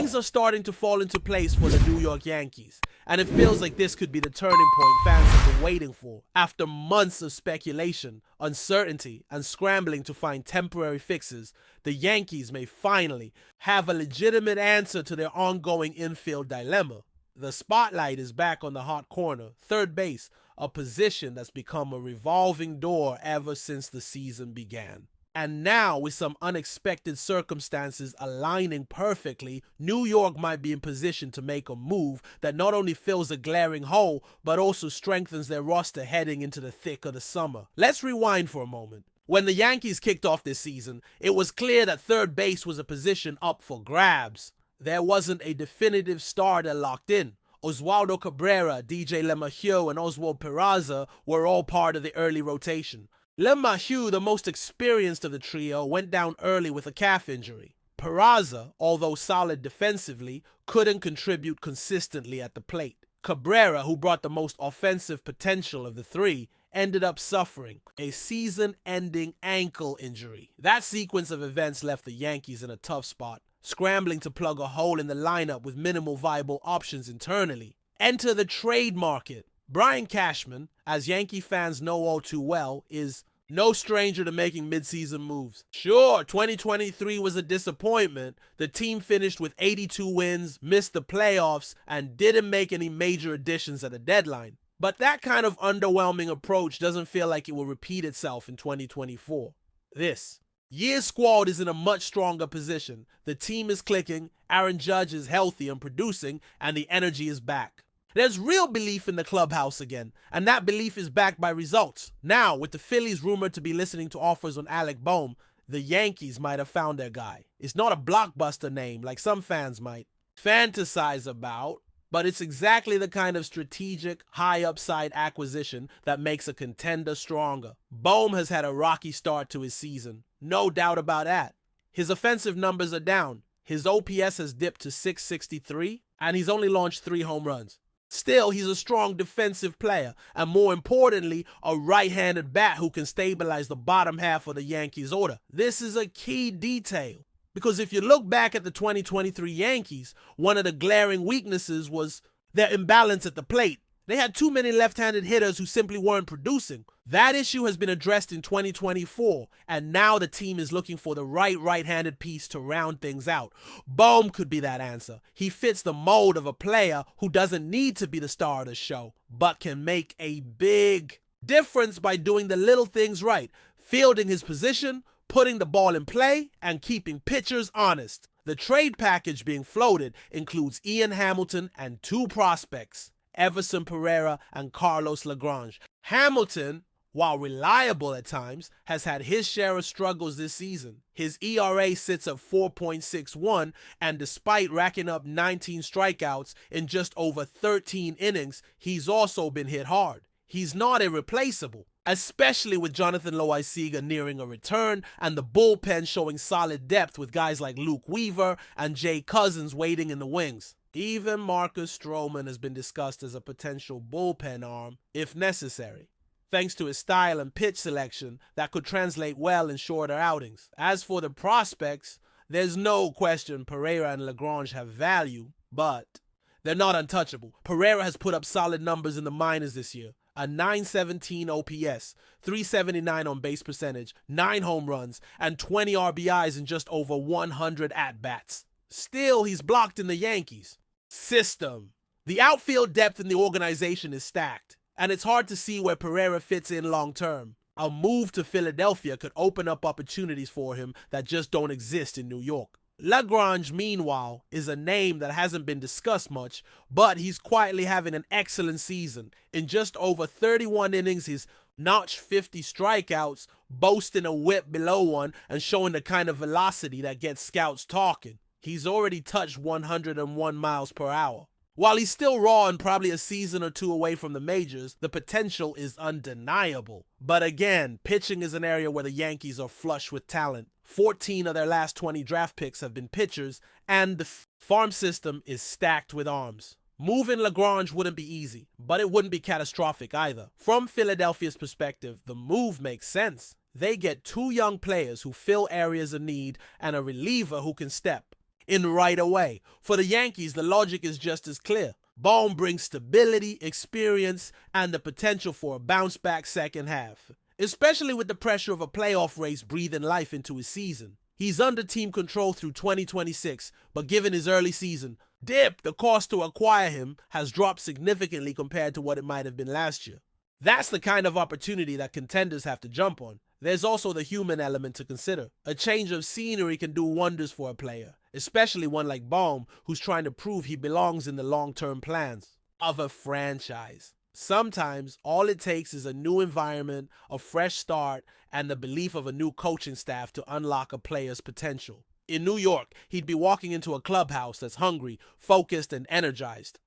Things are starting to fall into place for the New York Yankees, and it feels like this could be the turning point fans have been waiting for. After months of speculation, uncertainty, and scrambling to find temporary fixes, the Yankees may finally have a legitimate answer to their ongoing infield dilemma. The spotlight is back on the hot corner, third base, a position that's become a revolving door ever since the season began. And now, with some unexpected circumstances aligning perfectly, New York might be in position to make a move that not only fills a glaring hole, but also strengthens their roster heading into the thick of the summer. Let's rewind for a moment. When the Yankees kicked off this season, it was clear that third base was a position up for grabs. There wasn't a definitive starter locked in. Oswaldo Cabrera, DJ LeMahieu, and Oswald Peraza were all part of the early rotation. LeMahieu, the most experienced of the trio, went down early with a calf injury. Peraza, although solid defensively, couldn't contribute consistently at the plate. Cabrera, who brought the most offensive potential of the three, ended up suffering a season-ending ankle injury. That sequence of events left the Yankees in a tough spot, scrambling to plug a hole in the lineup with minimal viable options internally. Enter the trade market. Brian Cashman, as Yankee fans know all too well, is no stranger to making midseason moves. Sure, 2023 was a disappointment. The team finished with 82 wins, missed the playoffs, and didn't make any major additions at the deadline. But that kind of underwhelming approach doesn't feel like it will repeat itself in 2024. This year's squad is in a much stronger position. The team is clicking, Aaron Judge is healthy and producing, and the energy is back. There's real belief in the clubhouse again, and that belief is backed by results. Now, with the Phillies rumored to be listening to offers on Alec Bohm, the Yankees might have found their guy. It's not a blockbuster name like some fans might fantasize about, but it's exactly the kind of strategic, high-upside acquisition that makes a contender stronger. Bohm has had a rocky start to his season, no doubt about that. His offensive numbers are down. His OPS has dipped to .663, and he's only launched 3 home runs. Still, he's a strong defensive player, and more importantly, a right-handed bat who can stabilize the bottom half of the Yankees' order. This is a key detail, because if you look back at the 2023 Yankees, one of the glaring weaknesses was their imbalance at the plate. They had too many left-handed hitters who simply weren't producing. That issue has been addressed in 2024, and now the team is looking for the right-handed piece to round things out. Bohm could be that answer. He fits the mold of a player who doesn't need to be the star of the show, but can make a big difference by doing the little things right, fielding his position, putting the ball in play, and keeping pitchers honest. The trade package being floated includes Ian Hamilton and 2 prospects, Everson Pereira and Carlos Lagrange. Hamilton, while reliable at times, has had his share of struggles this season. His ERA sits at 4.61, and despite racking up 19 strikeouts in just over 13 innings, he's also been hit hard. He's not irreplaceable, especially with Jonathan Loaisiga nearing a return and the bullpen showing solid depth with guys like Luke Weaver and Jay Cousins waiting in the wings. Even Marcus Stroman has been discussed as a potential bullpen arm, if necessary, thanks to his style and pitch selection that could translate well in shorter outings. As for the prospects, there's no question Pereira and Lagrange have value, but they're not untouchable. Pereira has put up solid numbers in the minors this year. A .917 OPS, .379 on base percentage, 9 home runs, and 20 RBIs in just over 100 at-bats. Still, he's blocked in the Yankees' system. The outfield depth in the organization is stacked, and it's hard to see where Pereira fits in long-term. A move to Philadelphia could open up opportunities for him that just don't exist in New York. Lagrange, meanwhile, is a name that hasn't been discussed much, but he's quietly having an excellent season. In just over 31 innings, he's notched 50 strikeouts, boasting a whip below 1, and showing the kind of velocity that gets scouts talking. He's already touched 101 miles per hour. While he's still raw and probably a season or 2 away from the majors, the potential is undeniable. But again, pitching is an area where the Yankees are flush with talent. 14 of their last 20 draft picks have been pitchers, and the farm system is stacked with arms. Moving Lagrange wouldn't be easy, but it wouldn't be catastrophic either. From Philadelphia's perspective, the move makes sense. They get 2 young players who fill areas of need and a reliever who can step. in right away. For the Yankees, the logic is just as clear. Bohm brings stability, experience, and the potential for a bounce-back second half, especially with the pressure of a playoff race breathing life into his season. He's under team control through 2026, but given his early season dip, the cost to acquire him has dropped significantly compared to what it might have been last year. That's the kind of opportunity that contenders have to jump on. There's also the human element to consider. A change of scenery can do wonders for a player, especially one like Bohm, who's trying to prove he belongs in the long-term plans of a franchise. Sometimes all it takes is a new environment, a fresh start, and the belief of a new coaching staff to unlock a player's potential. In New York, he'd be walking into a clubhouse that's hungry, focused, and energized.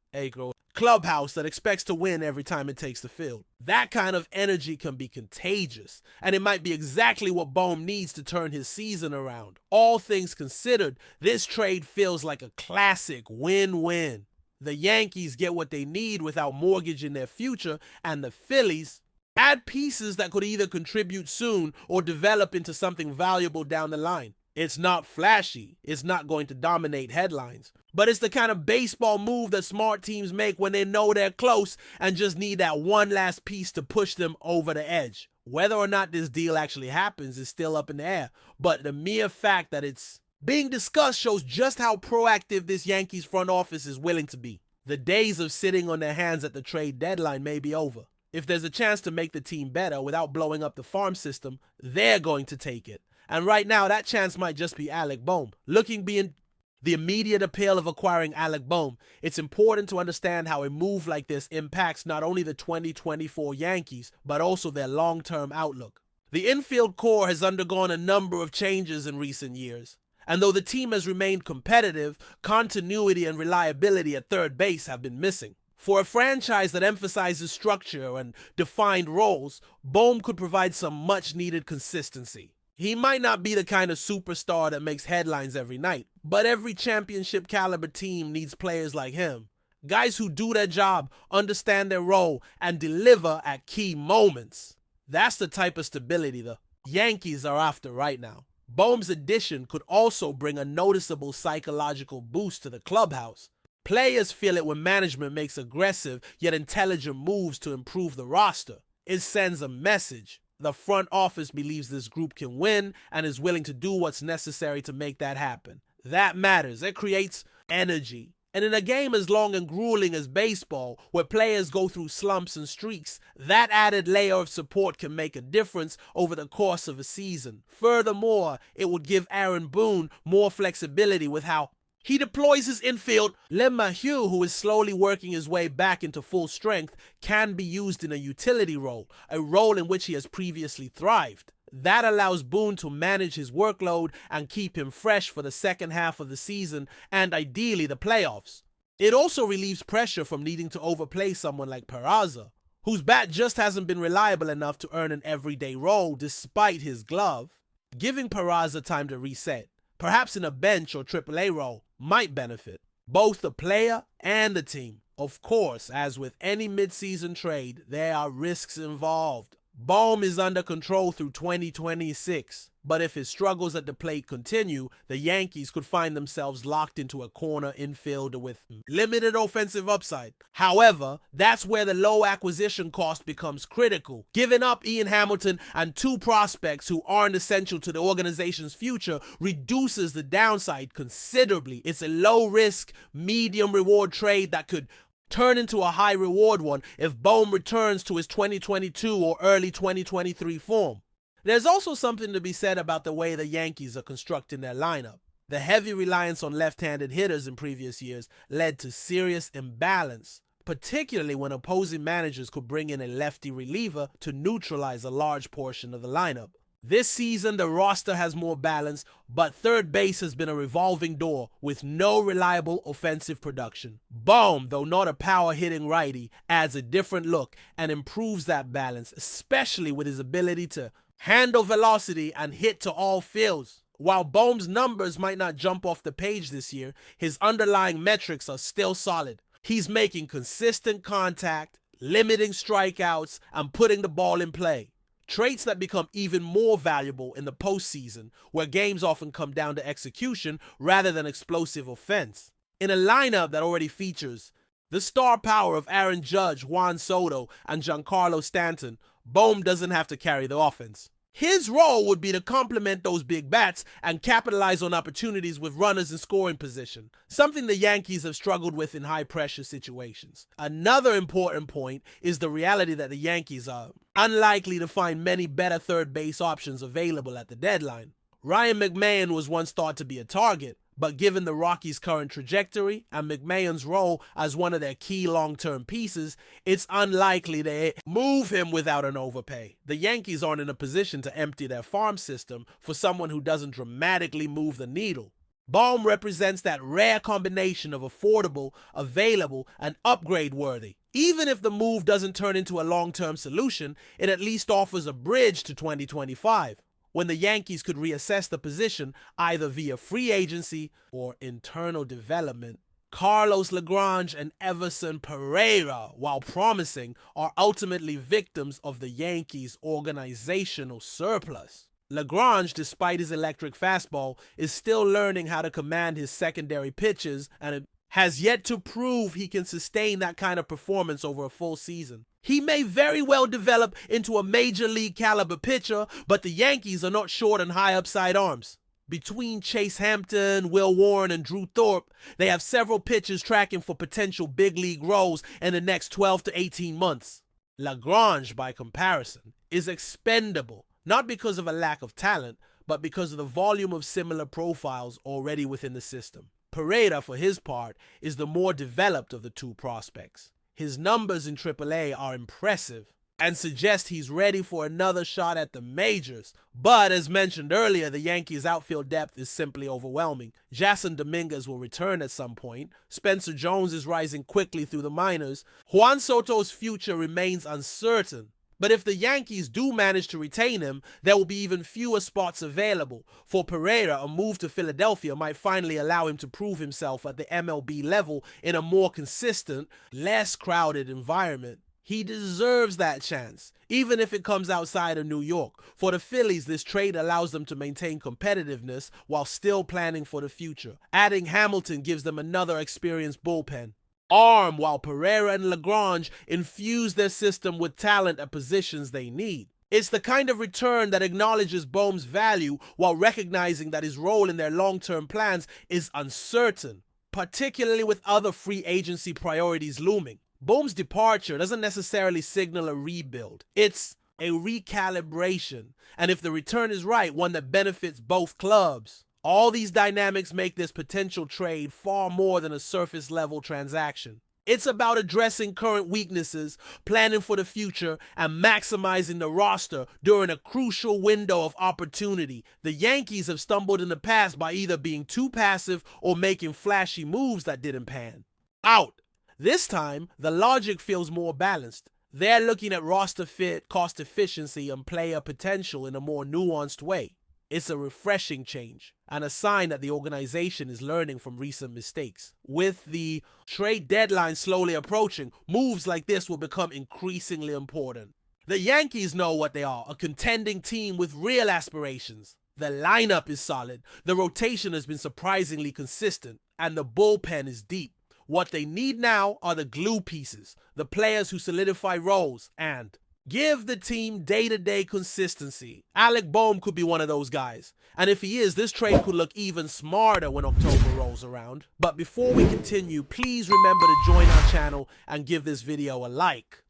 Clubhouse that expects to win every time it takes the field. That kind of energy can be contagious, and it might be exactly what Bohm needs to turn his season around. All things considered, this trade feels like a classic win-win. The Yankees get what they need without mortgaging their future, and the Phillies add pieces that could either contribute soon or develop into something valuable down the line. It's not flashy, it's not going to dominate headlines, but it's the kind of baseball move that smart teams make when they know they're close and just need that one last piece to push them over the edge. Whether or not this deal actually happens is still up in the air, but the mere fact that it's being discussed shows just how proactive this Yankees front office is willing to be. The days of sitting on their hands at the trade deadline may be over. If there's a chance to make the team better without blowing up the farm system, they're going to take it. And right now, that chance might just be Alec Bohm. Looking beyond the immediate appeal of acquiring Alec Bohm, it's important to understand how a move like this impacts not only the 2024 Yankees, but also their long-term outlook. The infield core has undergone a number of changes in recent years, and though the team has remained competitive, continuity and reliability at third base have been missing. For a franchise that emphasizes structure and defined roles, Bohm could provide some much-needed consistency. He might not be the kind of superstar that makes headlines every night, but every championship caliber team needs players like him. Guys who do their job, understand their role, and deliver at key moments. That's the type of stability the Yankees are after right now. Bohm's addition could also bring a noticeable psychological boost to the clubhouse. Players feel it when management makes aggressive yet intelligent moves to improve the roster. It sends a message. The front office believes this group can win and is willing to do what's necessary to make that happen. That matters. It creates energy. And in a game as long and grueling as baseball, where players go through slumps and streaks, that added layer of support can make a difference over the course of a season. Furthermore, it would give Aaron Boone more flexibility with how he deploys his infield. LeMahieu, who is slowly working his way back into full strength, can be used in a utility role, a role in which he has previously thrived. That allows Boone to manage his workload and keep him fresh for the second half of the season and ideally the playoffs. It also relieves pressure from needing to overplay someone like Peraza, whose bat just hasn't been reliable enough to earn an everyday role despite his glove. Giving Peraza time to reset, perhaps in a bench or AAA role, might benefit both the player and the team. Of course, as with any mid-season trade, there are risks involved. Bohm is under control through 2026, but if his struggles at the plate continue, the Yankees could find themselves locked into a corner infielder with limited offensive upside. However, that's where the low acquisition cost becomes critical. Giving up Ian Hamilton and two prospects who aren't essential to the organization's future reduces the downside considerably. It's a low-risk, medium-reward trade that could turn into a high-reward one if Bohm returns to his 2022 or early 2023 form. There's also something to be said about the way the Yankees are constructing their lineup. The heavy reliance on left-handed hitters in previous years led to serious imbalance, particularly when opposing managers could bring in a lefty reliever to neutralize a large portion of the lineup. This season, the roster has more balance, but third base has been a revolving door with no reliable offensive production. Bohm, though not a power-hitting righty, adds a different look and improves that balance, especially with his ability to handle velocity and hit to all fields. While Bohm's numbers might not jump off the page this year, his underlying metrics are still solid. He's making consistent contact, limiting strikeouts, and putting the ball in play. traits that become even more valuable in the postseason, where games often come down to execution rather than explosive offense. In a lineup that already features the star power of Aaron Judge, Juan Soto, and Giancarlo Stanton, Bohm doesn't have to carry the offense. His role would be to complement those big bats and capitalize on opportunities with runners in scoring position, something the Yankees have struggled with in high-pressure situations. Another important point is the reality that the Yankees are unlikely to find many better third base options available at the deadline. Ryan McMahon was once thought to be a target, but given the Rockies' current trajectory and McMahon's role as one of their key long-term pieces, it's unlikely they move him without an overpay. The Yankees aren't in a position to empty their farm system for someone who doesn't dramatically move the needle. Bohm represents that rare combination of affordable, available, and upgrade-worthy. Even if the move doesn't turn into a long-term solution, it at least offers a bridge to 2025. When the Yankees could reassess the position either via free agency or internal development. Carlos Lagrange and Everson Pereira, while promising, are ultimately victims of the Yankees' organizational surplus. Lagrange, despite his electric fastball, is still learning how to command his secondary pitches and has yet to prove he can sustain that kind of performance over a full season. He may very well develop into a major league caliber pitcher, but the Yankees are not short on high upside arms. Between Chase Hampton, Will Warren, and Drew Thorpe, they have several pitchers tracking for potential big league roles in the next 12 to 18 months. Lagrange, by comparison, is expendable, not because of a lack of talent, but because of the volume of similar profiles already within the system. Pereira, for his part, is the more developed of the two prospects. His numbers in AAA are impressive and suggest he's ready for another shot at the majors. But as mentioned earlier, the Yankees' outfield depth is simply overwhelming. Jason Dominguez will return at some point. Spencer Jones is rising quickly through the minors. Juan Soto's future remains uncertain. But if the Yankees do manage to retain him, there will be even fewer spots available. For Pereira, a move to Philadelphia might finally allow him to prove himself at the MLB level in a more consistent, less crowded environment. He deserves that chance, even if it comes outside of New York. For the Phillies, this trade allows them to maintain competitiveness while still planning for the future. Adding Hamilton gives them another experienced bullpen arm, while Pereira and Lagrange infuse their system with talent at positions they need. It's the kind of return that acknowledges Bohm's value while recognizing that his role in their long-term plans is uncertain, particularly with other free agency priorities looming. Bohm's departure doesn't necessarily signal a rebuild. It's a recalibration, and if the return is right, one that benefits both clubs. All these dynamics make this potential trade far more than a surface-level transaction. It's about addressing current weaknesses, planning for the future, and maximizing the roster during a crucial window of opportunity. The Yankees have stumbled in the past by either being too passive or making flashy moves that didn't pan out. This time, the logic feels more balanced. They're looking at roster fit, cost efficiency, and player potential in a more nuanced way. It's a refreshing change and a sign that the organization is learning from recent mistakes. With the trade deadline slowly approaching, moves like this will become increasingly important. The Yankees know what they are, a contending team with real aspirations. The lineup is solid, the rotation has been surprisingly consistent, and the bullpen is deep. What they need now are the glue pieces, the players who solidify roles and give the team day-to-day consistency. Alec Bohm could be one of those guys. And if he is, this trade could look even smarter when October rolls around. But before we continue, please remember to join our channel and give this video a like.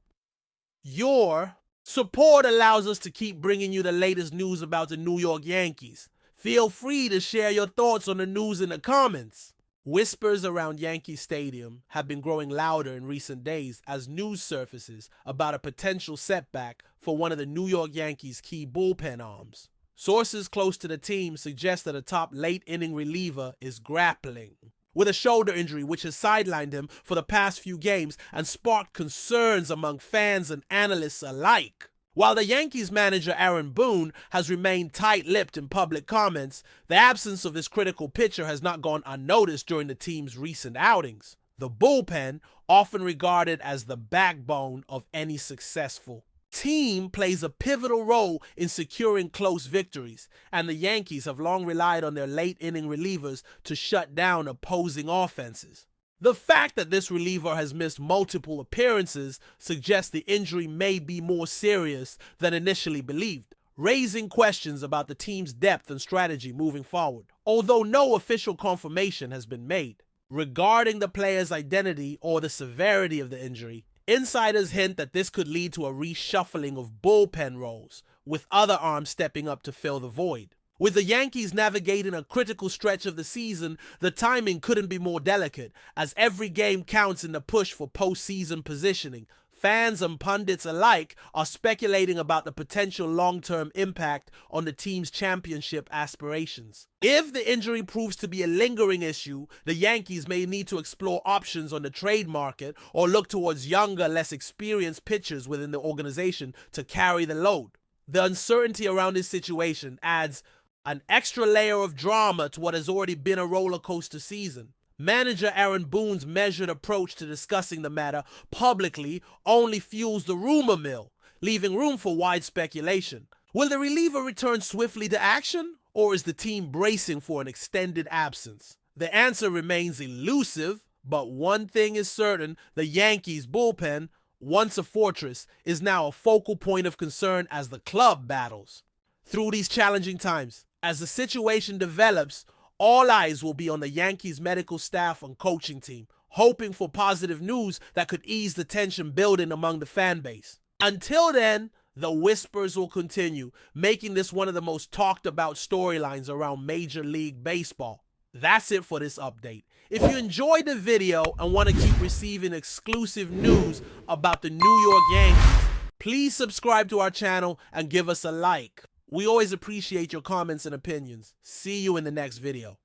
Your support allows us to keep bringing you the latest news about the New York Yankees. Feel free to share your thoughts on the news in the comments. Whispers around Yankee Stadium have been growing louder in recent days as news surfaces about a potential setback for one of the New York Yankees' key bullpen arms. Sources close to the team suggest that a top late-inning reliever is grappling with a shoulder injury which has sidelined him for the past few games and sparked concerns among fans and analysts alike. While the Yankees manager Aaron Boone has remained tight-lipped in public comments, the absence of this critical pitcher has not gone unnoticed during the team's recent outings. The bullpen, often regarded as the backbone of any successful team plays a pivotal role in securing close victories, and the Yankees have long relied on their late-inning relievers to shut down opposing offenses. The fact that this reliever has missed multiple appearances suggests the injury may be more serious than initially believed, raising questions about the team's depth and strategy moving forward, although no official confirmation has been made. Regarding the player's identity or the severity of the injury, insiders hint that this could lead to a reshuffling of bullpen roles, with other arms stepping up to fill the void. With the Yankees navigating a critical stretch of the season, the timing couldn't be more delicate, as every game counts in the push for postseason positioning. Fans and pundits alike are speculating about the potential long-term impact on the team's championship aspirations. If the injury proves to be a lingering issue, the Yankees may need to explore options on the trade market or look towards younger, less experienced pitchers within the organization to carry the load. The uncertainty around this situation adds an extra layer of drama to what has already been a roller coaster season. Manager Aaron Boone's measured approach to discussing the matter publicly only fuels the rumor mill, leaving room for wide speculation. Will the reliever return swiftly to action, or is the team bracing for an extended absence? The answer remains elusive, but one thing is certain: the Yankees' bullpen, once a fortress, is now a focal point of concern as the club battles through these challenging times. As the situation develops, all eyes will be on the Yankees' medical staff and coaching team, hoping for positive news that could ease the tension building among the fan base. Until then, the whispers will continue, making this one of the most talked about storylines around Major League Baseball. That's it for this update. If you enjoyed the video and want to keep receiving exclusive news about the New York Yankees, please subscribe to our channel and give us a like. We always appreciate your comments and opinions. See you in the next video.